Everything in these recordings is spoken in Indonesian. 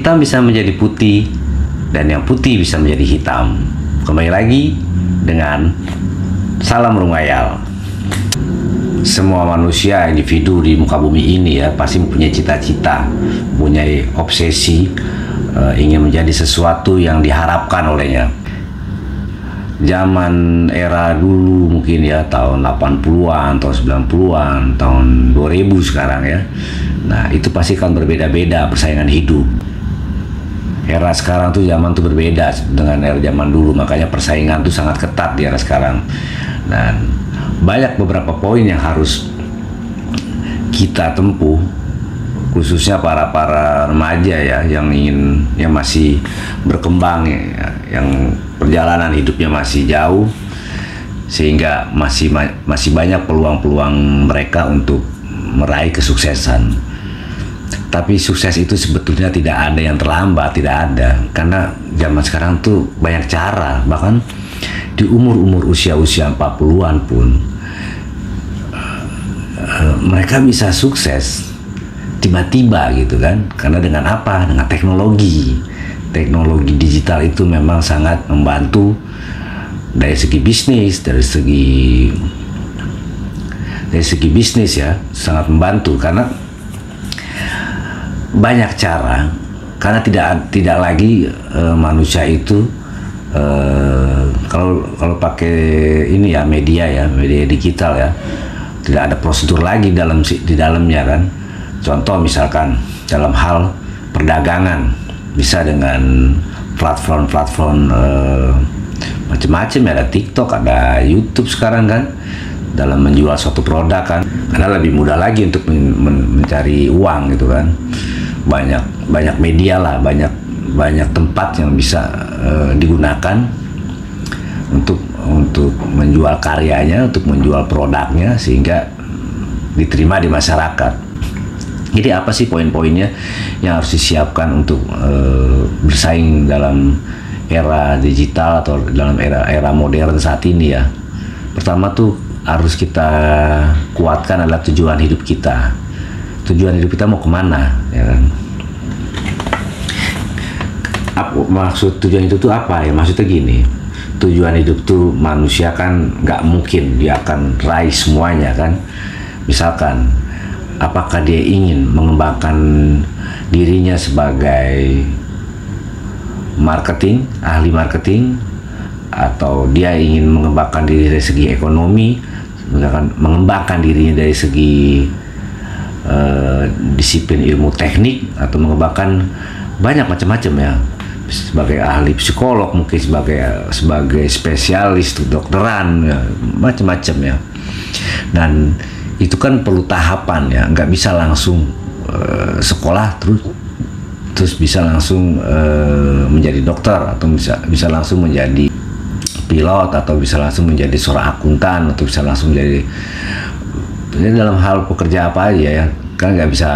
hitam bisa menjadi putih, dan yang putih bisa menjadi hitam. Kembali lagi dengan Salam Rungayal. Semua manusia, individu di muka bumi ini ya pasti mempunyai cita-cita, mempunyai obsesi, ingin menjadi sesuatu yang diharapkan olehnya. Zaman era dulu mungkin ya tahun 80-an, tahun 90-an, tahun 2000 sekarang ya. Nah, itu pasti kan berbeda-beda persaingan hidup. Era sekarang tuh zaman tuh berbeda dengan era zaman dulu, makanya persaingan tuh sangat ketat di era sekarang. Dan banyak beberapa poin yang harus kita tempuh, khususnya para remaja ya yang masih berkembang ya, yang perjalanan hidupnya masih jauh, sehingga masih banyak peluang-peluang mereka untuk meraih kesuksesan. Tapi sukses itu sebetulnya tidak ada yang terlambat, tidak ada, karena zaman sekarang tuh banyak cara. Bahkan di umur usia 40-an pun mereka bisa sukses tiba-tiba gitu kan. Karena dengan apa? Dengan teknologi digital itu memang sangat membantu dari segi bisnis, dari segi bisnis ya, sangat membantu karena banyak cara. Karena tidak lagi manusia itu kalau pakai ini ya media digital ya, tidak ada prosedur lagi di dalamnya kan. Contoh misalkan dalam hal perdagangan, bisa dengan platform macam-macam ya, ada TikTok, ada YouTube sekarang kan, dalam menjual suatu produk kan, karena lebih mudah lagi untuk mencari uang gitu kan. Banyak media lah, banyak tempat yang bisa digunakan untuk menjual karyanya, untuk menjual produknya sehingga diterima di masyarakat. Jadi apa sih poin-poinnya yang harus disiapkan untuk bersaing dalam era digital atau dalam era modern saat ini ya? Pertama tuh harus kita kuatkan adalah tujuan hidup kita. Tujuan hidup kita mau kemana, ya kan? Maksud tujuan itu tuh apa ya? Maksudnya gini, tujuan hidup tuh manusia kan nggak mungkin dia akan raih semuanya kan. Misalkan, apakah dia ingin mengembangkan dirinya sebagai ahli marketing, atau dia ingin mengembangkan diri dari segi ekonomi, misalkan mengembangkan dirinya dari segi disiplin ilmu teknik, atau mengembangkan banyak macam-macam ya, sebagai ahli psikolog, mungkin sebagai spesialis kedokteran ya, macam-macam ya. Dan itu kan perlu tahapan ya, nggak bisa langsung sekolah terus bisa langsung menjadi dokter, atau bisa langsung menjadi pilot, atau bisa langsung menjadi seorang akuntan, atau bisa langsung menjadi dalam hal pekerja apa aja ya, kan nggak bisa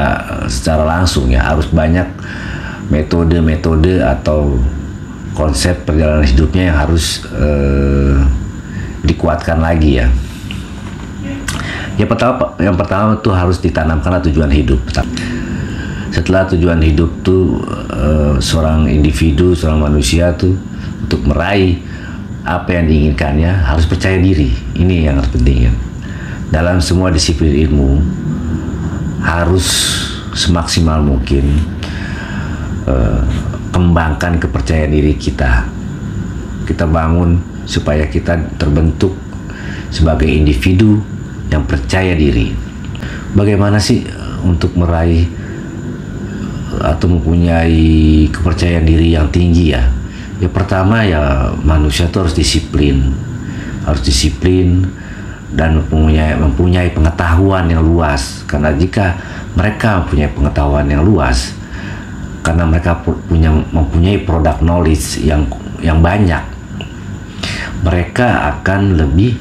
secara langsung ya. Harus banyak metode atau konsep perjalanan hidupnya yang harus dikuatkan lagi ya. Yang pertama tuh harus ditanamkanlah tujuan hidup. Setelah tujuan hidup tuh seorang individu, seorang manusia tuh untuk meraih apa yang diinginkannya harus percaya diri. Ini yang harus penting ya. Dalam semua disiplin ilmu harus semaksimal mungkin kembangkan kepercayaan diri kita. Kita bangun supaya kita terbentuk sebagai individu yang percaya diri. Bagaimana sih untuk meraih atau mempunyai kepercayaan diri yang tinggi ya? Ya pertama ya, manusia itu harus disiplin dan mempunyai pengetahuan yang luas. Karena jika mereka mempunyai pengetahuan yang luas, karena mereka mempunyai product knowledge yang banyak, mereka akan lebih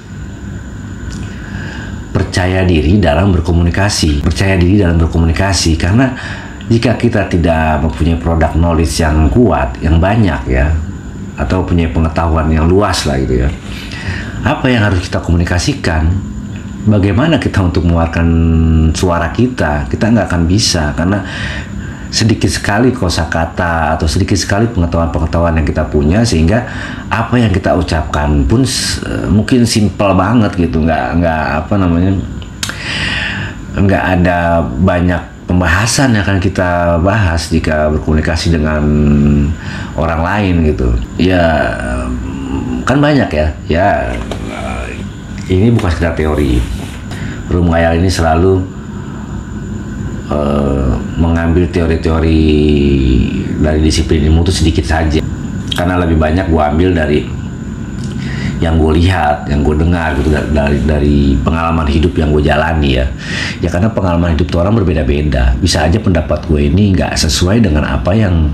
percaya diri dalam berkomunikasi. Karena jika kita tidak mempunyai product knowledge yang kuat, yang banyak ya, atau punya pengetahuan yang luas lah gitu ya, apa yang harus kita komunikasikan? Bagaimana kita untuk mengeluarkan suara kita? Kita nggak akan bisa, karena sedikit sekali kosakata atau sedikit sekali pengetahuan-pengetahuan yang kita punya, sehingga apa yang kita ucapkan pun mungkin simpel banget gitu, nggak ada banyak pembahasan yang akan kita bahas jika berkomunikasi dengan orang lain gitu. Ya kan banyak ya ini bukan sekedar teori. Room Khayal ini selalu mengambil teori-teori dari disiplin ilmu itu sedikit saja, karena lebih banyak gue ambil dari yang gue lihat, yang gue dengar gitu, dari pengalaman hidup yang gue jalani ya karena pengalaman hidup tuh orang berbeda-beda. Bisa aja pendapat gue ini nggak sesuai dengan apa yang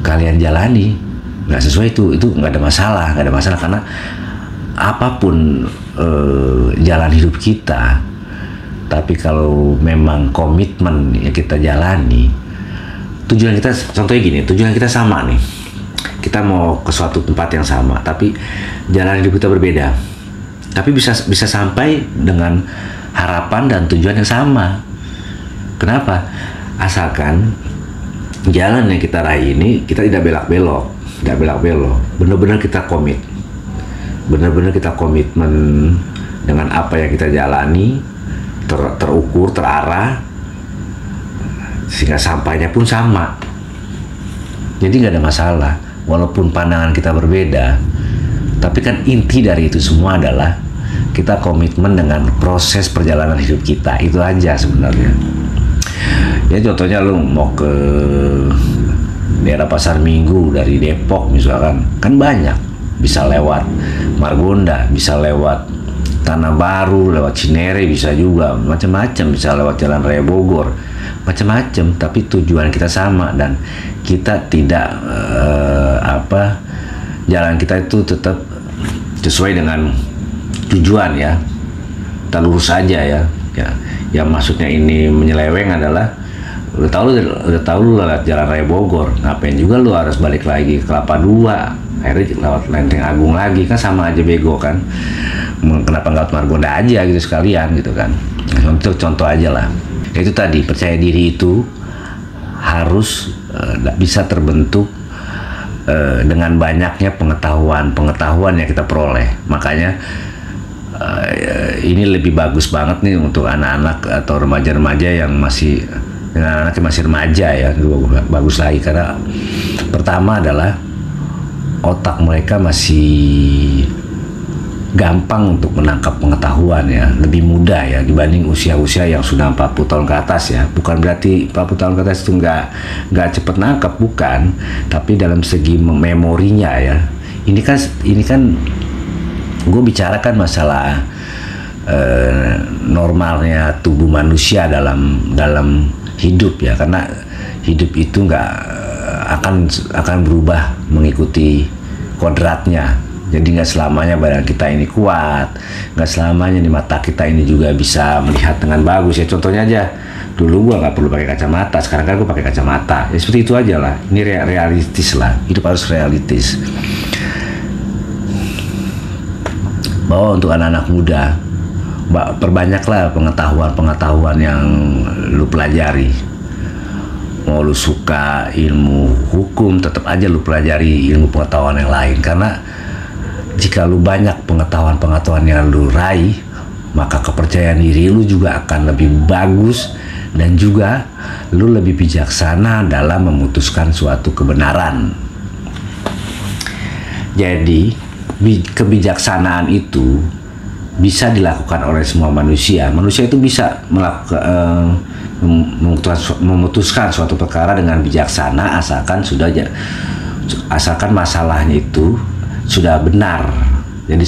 kalian jalani, nggak sesuai, itu nggak ada masalah karena apapun jalan hidup kita, tapi kalau memang komitmen yang kita jalani, tujuan kita, contohnya gini, tujuan kita sama nih, kita mau ke suatu tempat yang sama, tapi jalan hidup kita berbeda, tapi bisa sampai dengan harapan dan tujuan yang sama. Kenapa? Asalkan jalan yang kita raih ini kita tidak belak-belok, benar-benar kita komit, benar-benar kita komitmen dengan apa yang kita jalani, terukur, terarah, sehingga sampainya pun sama. Jadi nggak ada masalah, walaupun pandangan kita berbeda, tapi kan inti dari itu semua adalah kita komitmen dengan proses perjalanan hidup kita, itu aja sebenarnya. Ya contohnya lu mau ke daerah Pasar Minggu dari Depok misalkan, kan banyak, bisa lewat Margonda, bisa lewat Tanah Baru, lewat Cinere, bisa juga macam-macam, bisa lewat Jalan Raya Bogor, macam-macam, tapi tujuan kita sama dan kita tidak jalan kita itu tetap sesuai dengan tujuan ya, kita lurus aja ya. Yang maksudnya ini menyeleweng adalah udah tahu lu lewat Jalan Raya Bogor, ngapain juga lu harus balik lagi ke Kelapa Dua, akhirnya lewat Lenteng Agung lagi, kan sama aja bego kan. Kenapa nggak Margonda aja gitu sekalian gitu kan. Contoh aja lah. Itu tadi, percaya diri itu harus bisa terbentuk dengan banyaknya pengetahuan yang kita peroleh. Makanya ini lebih bagus banget nih untuk anak-anak atau remaja-remaja yang masih remaja ya, bagus lagi karena pertama adalah otak mereka masih gampang untuk menangkap pengetahuan ya, lebih mudah ya dibanding usia-usia yang sudah 40 tahun ke atas ya. Bukan berarti 40 tahun ke atas itu nggak cepet nangkap, bukan, tapi dalam segi memorinya ya. Ini kan gue bicarakan masalah normalnya tubuh manusia dalam hidup ya, karena hidup itu nggak akan berubah mengikuti kodratnya. Jadi nggak selamanya badan kita ini kuat, nggak selamanya di mata kita ini juga bisa melihat dengan bagus ya. Contohnya aja, dulu gua nggak perlu pakai kacamata, sekarang kan gua pakai kacamata. Ya seperti itu aja lah. Ini realistis lah, hidup harus realistis. Bahwa untuk anak-anak muda, perbanyaklah pengetahuan yang lu pelajari. Mau lu suka ilmu hukum, tetap aja lu pelajari ilmu pengetahuan yang lain, karena jika lu banyak pengetahuan yang lu raih, maka kepercayaan diri lu juga akan lebih bagus dan juga lu lebih bijaksana dalam memutuskan suatu kebenaran. Jadi kebijaksanaan itu bisa dilakukan oleh semua manusia. Manusia itu bisa memutuskan suatu perkara dengan bijaksana asalkan masalahnya itu sudah benar. Jadi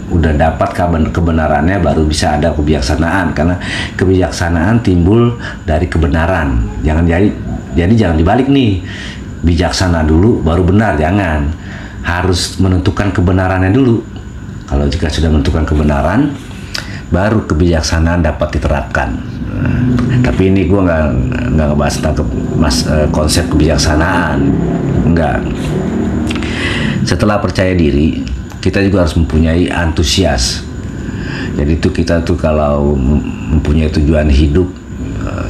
udah dapat kebenarannya, baru bisa ada kebijaksanaan, karena kebijaksanaan timbul dari kebenaran. Jadi jangan dibalik nih, bijaksana dulu baru benar, jangan. Harus menentukan kebenarannya dulu. Kalau jika sudah menentukan kebenaran, baru kebijaksanaan dapat diterapkan. Tapi ini gue nggak ngebahas tentang konsep kebijaksanaan, enggak. Setelah percaya diri, kita juga harus mempunyai antusias. Jadi itu kita tuh kalau mempunyai tujuan hidup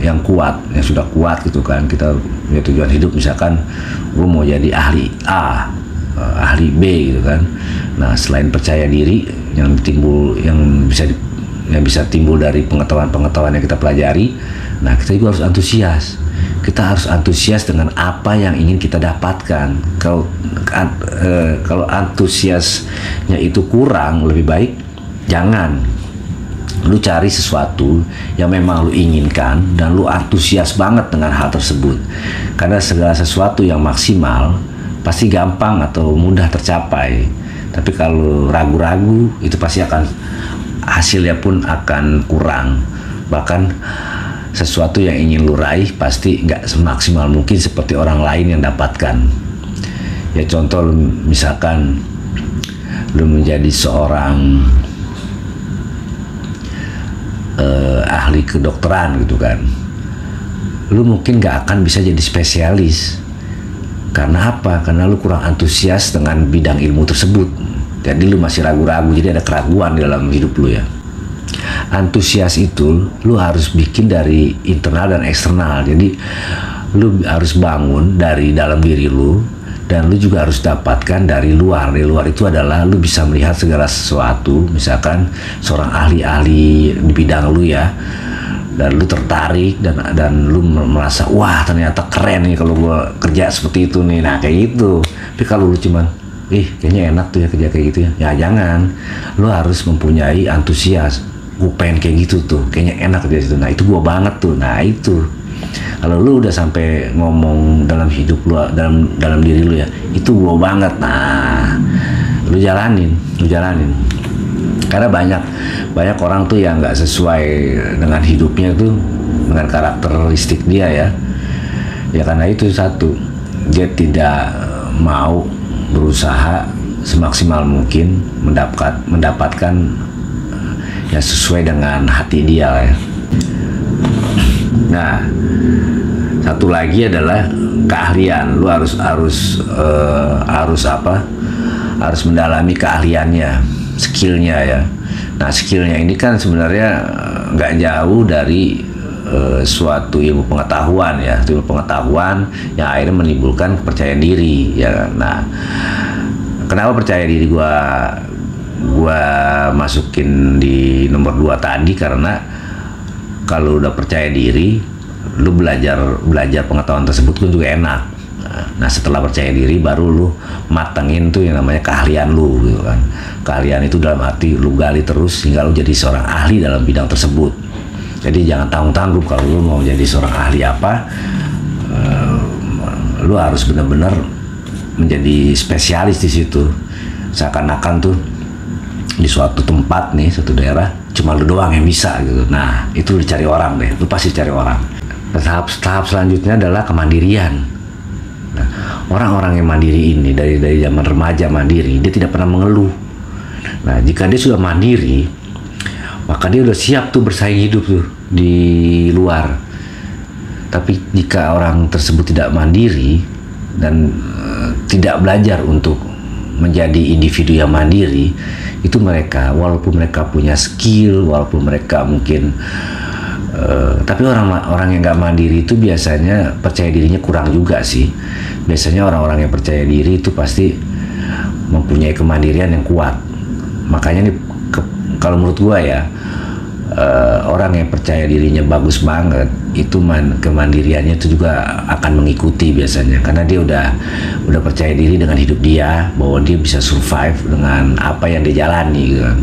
yang kuat, yang sudah kuat gitu kan. Kita punya tujuan hidup, misalkan gue mau jadi ahli A, ahli B gitu kan. Nah, selain percaya diri yang bisa timbul dari pengetahuan yang kita pelajari, nah kita juga harus antusias. Kita harus antusias dengan apa yang ingin kita dapatkan. Kalau antusiasnya itu kurang, lebih baik jangan. Lu cari sesuatu yang memang lu inginkan dan lu antusias banget dengan hal tersebut. Karena segala sesuatu yang maksimal pasti gampang atau mudah tercapai. Tapi kalau ragu-ragu, itu pasti akan hasilnya pun akan kurang. Bahkan sesuatu yang ingin lu raih pasti nggak semaksimal mungkin seperti orang lain yang dapatkan. Ya contoh, misalkan lu menjadi seorang ahli kedokteran gitu kan, lu mungkin nggak akan bisa jadi spesialis. Karena apa? Karena lu kurang antusias dengan bidang ilmu tersebut. Jadi lu masih ragu-ragu, jadi ada keraguan dalam hidup lu ya. Antusias itu lu harus bikin dari internal dan eksternal. Jadi lu harus bangun dari dalam diri lu, dan lu juga harus dapatkan dari luar. Dari luar itu adalah lu bisa melihat segala sesuatu, misalkan seorang ahli-ahli di bidang lu ya, dan lu tertarik dan lu merasa wah ternyata keren nih kalau gua kerja seperti itu nih. Nah kayak gitu. Tapi kalau lu cuman kayaknya enak tuh ya kerja kayak gitu ya jangan. Lu harus mempunyai antusias. Gue pengen kayak gitu tuh, kayaknya enak kerja situ. Nah itu gua banget tuh. Nah itu kalau lu udah sampai ngomong dalam hidup lu, dalam diri lu ya, itu gua banget. Nah lu jalanin. Karena banyak orang tuh yang nggak sesuai dengan hidupnya tuh, dengan karakteristik dia ya. Ya karena itu satu, dia tidak mau berusaha semaksimal mungkin mendapatkan yang sesuai dengan hati dia ya. Nah, satu lagi adalah keahlian. Lu harus mendalami keahliannya, skillnya ya. Nah, skillnya ini kan sebenarnya nggak jauh dari suatu ilmu pengetahuan ya, ilmu pengetahuan yang akhirnya menimbulkan kepercayaan diri ya. Nah, kenapa percaya diri gua masukin di nomor 2 tadi? Karena kalau udah percaya diri, lu belajar pengetahuan tersebut kan juga enak. Nah setelah percaya diri baru lu matengin tuh yang namanya keahlian lu gitu kan. Keahlian itu dalam arti lu gali terus hingga lu jadi seorang ahli dalam bidang tersebut. Jadi jangan tanggung-tanggung kalau lu mau jadi seorang ahli apa, lu harus benar-benar menjadi spesialis di situ. Seakan-akan tuh di suatu tempat nih, suatu daerah cuma lu doang yang bisa gitu. Nah itu lu cari orang deh, lu pasti cari orang. Tahap selanjutnya adalah kemandirian. Nah, orang-orang yang mandiri ini dari zaman remaja mandiri, dia tidak pernah mengeluh. Nah jika dia sudah mandiri, maka dia udah siap tuh bersaing hidup tuh di luar. Tapi jika orang tersebut tidak mandiri dan tidak belajar untuk menjadi individu yang mandiri, itu mereka walaupun mereka punya skill, walaupun mereka mungkin tapi orang yang nggak mandiri itu biasanya percaya dirinya kurang juga sih. Biasanya orang-orang yang percaya diri itu pasti mempunyai kemandirian yang kuat. Makanya nih kalau menurut gua ya, orang yang percaya dirinya bagus banget itu kemandiriannya itu juga akan mengikuti biasanya, karena dia udah percaya diri dengan hidup dia, bahwa dia bisa survive dengan apa yang dia jalani gitu kan.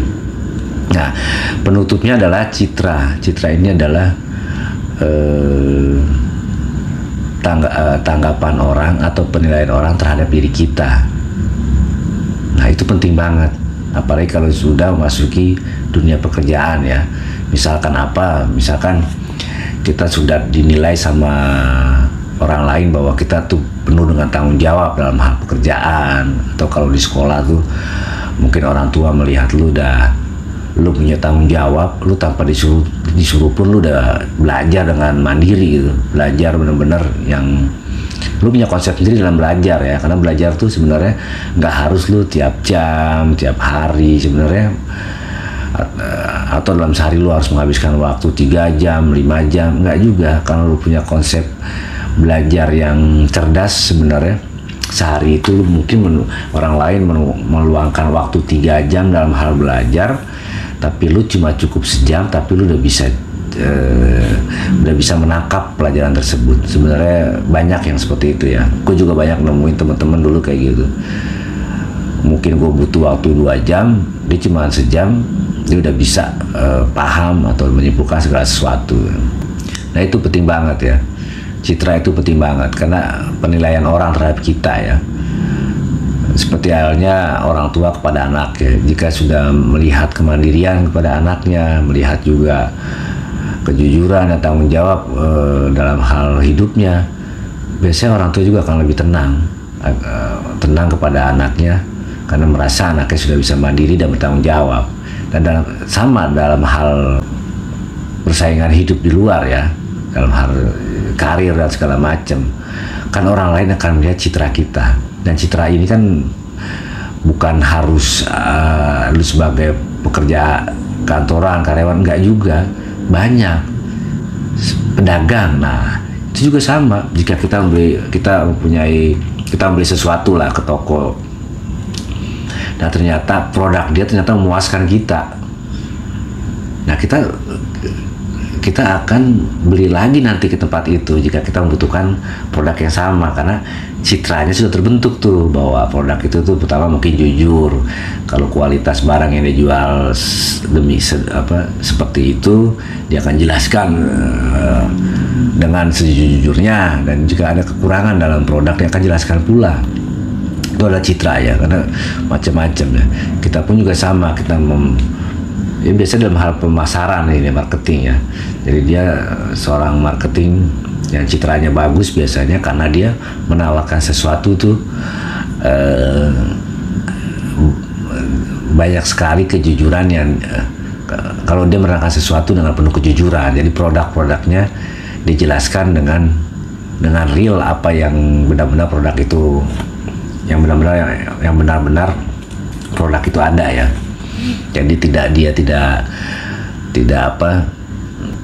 Nah penutupnya adalah citra ini adalah tanggapan orang atau penilaian orang terhadap diri kita. Nah itu penting banget, apalagi kalau sudah memasuki dunia pekerjaan ya. Misalkan kita sudah dinilai sama orang lain bahwa kita tuh penuh dengan tanggung jawab dalam hal pekerjaan, atau kalau di sekolah tuh mungkin orang tua melihat lu punya tanggung jawab, lu tanpa disuruh pun lu udah belajar dengan mandiri gitu. Belajar benar-benar yang lu punya konsep sendiri dalam belajar ya, karena belajar tuh sebenarnya nggak harus lu tiap jam, tiap hari. Sebenarnya atau dalam sehari lu harus menghabiskan waktu 3 jam, 5 jam, enggak juga. Kalau lu punya konsep belajar yang cerdas, sebenarnya sehari itu lu mungkin orang lain meluangkan waktu 3 jam dalam hal belajar, tapi lu cuma cukup sejam, tapi lu udah bisa menangkap pelajaran tersebut. Sebenarnya banyak yang seperti itu ya. Gue juga banyak nemuin teman-teman dulu kayak gitu. Mungkin gue butuh waktu 2 jam, dia cuma sejam, dia udah bisa paham atau menyimpulkan segala sesuatu. Nah itu penting banget ya. Citra itu penting banget karena penilaian orang terhadap kita ya. Seperti halnya orang tua kepada anak ya. Jika sudah melihat kemandirian kepada anaknya, melihat juga kejujuran dan tanggung jawab dalam hal hidupnya, biasanya orang tua juga akan lebih tenang kepada anaknya karena merasa anaknya sudah bisa mandiri dan bertanggung jawab. Dan sama dalam hal persaingan hidup di luar ya, dalam hal karir dan segala macam, kan orang lain akan melihat citra kita, dan citra ini kan bukan harus lu sebagai pekerja kantoran, karyawan, enggak juga. Banyak pedagang, nah itu juga sama. Jika kita beli sesuatu lah ke toko, nah ternyata produk dia ternyata memuaskan kita, nah kita akan beli lagi nanti ke tempat itu jika kita membutuhkan produk yang sama, karena citranya sudah terbentuk tuh bahwa produk itu tuh pertama mungkin jujur. Kalau kualitas barang yang dijual seperti itu, dia akan jelaskan dengan sejujurnya, dan jika ada kekurangan dalam produk dia akan jelaskan pula. Itu adalah citra ya, karena macam-macam ya. Kita pun juga sama, ya biasanya dalam hal pemasaran ini, marketing ya. Jadi dia seorang marketing yang citranya bagus biasanya karena dia menawarkan sesuatu tuh banyak sekali kejujuran yang kalau dia menerangkan sesuatu dengan penuh kejujuran. Jadi produk-produknya dijelaskan dengan real apa yang benar-benar produk itu, yang benar-benar produk itu ada ya. Jadi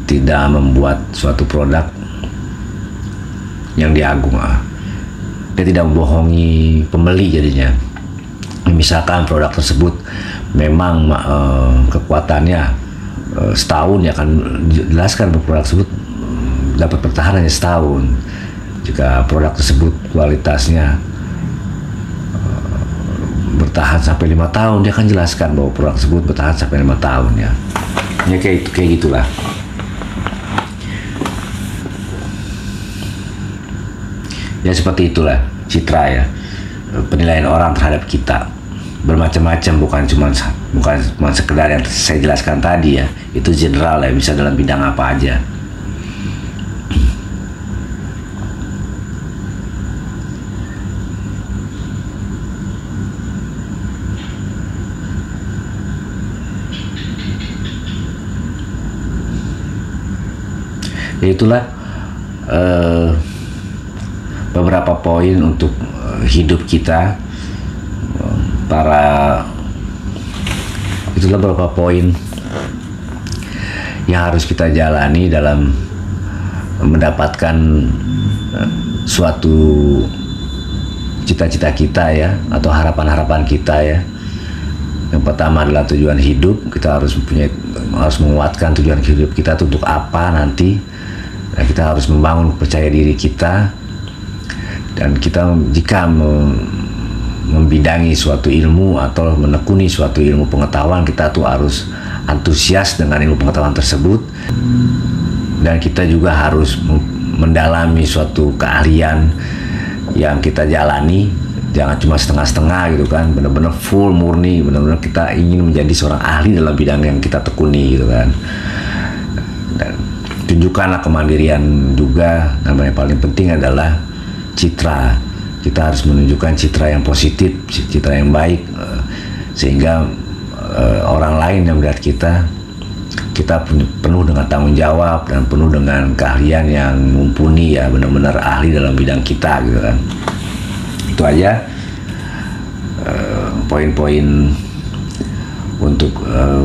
tidak membuat suatu produk yang diagung. Dia tidak membohongi pembeli jadinya. Misalkan produk tersebut memang kekuatannya setahun, ya akan jelaskan bahwa produk tersebut dapat bertahan hanya setahun. Jika produk tersebut kualitasnya bertahan sampai 5 tahun, dia akan jelaskan bahwa produk tersebut bertahan sampai 5 tahun ya. Ya kayak gitulah. Ya seperti itulah citra ya. Penilaian orang terhadap kita bermacam-macam, bukan cuma sekedar yang saya jelaskan tadi ya. Itu general ya, bisa dalam bidang apa aja. Ya itulah beberapa poin untuk hidup kita. Itulah beberapa poin yang harus kita jalani dalam mendapatkan suatu cita-cita kita ya, atau harapan-harapan kita ya. Yang pertama adalah tujuan hidup. Kita harus menguatkan tujuan hidup kita untuk apa nanti. Nah, kita harus membangun percaya diri kita, dan kita jika membidangi suatu ilmu atau menekuni suatu ilmu pengetahuan, kita tuh harus antusias dengan ilmu pengetahuan tersebut, dan kita juga harus mendalami suatu keahlian yang kita jalani. Jangan cuma setengah-setengah gitu kan, benar-benar full, murni, benar-benar kita ingin menjadi seorang ahli dalam bidang yang kita tekuni gitu kan. Dan tunjukkanlah kemandirian juga. Nama yang paling penting adalah citra. Kita harus menunjukkan citra yang positif, citra yang baik, sehingga orang lain yang melihat kita penuh dengan tanggung jawab dan penuh dengan keahlian yang mumpuni ya, benar-benar ahli dalam bidang kita gitu kan. Itu aja poin-poin untuk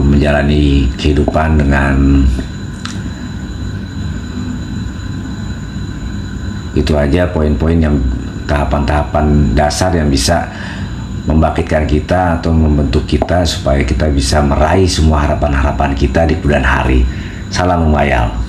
menjalani kehidupan dengan itu aja poin-poin yang tahapan-tahapan dasar yang bisa membangkitkan kita atau membentuk kita supaya kita bisa meraih semua harapan-harapan kita di kemudian hari. Salam membayal.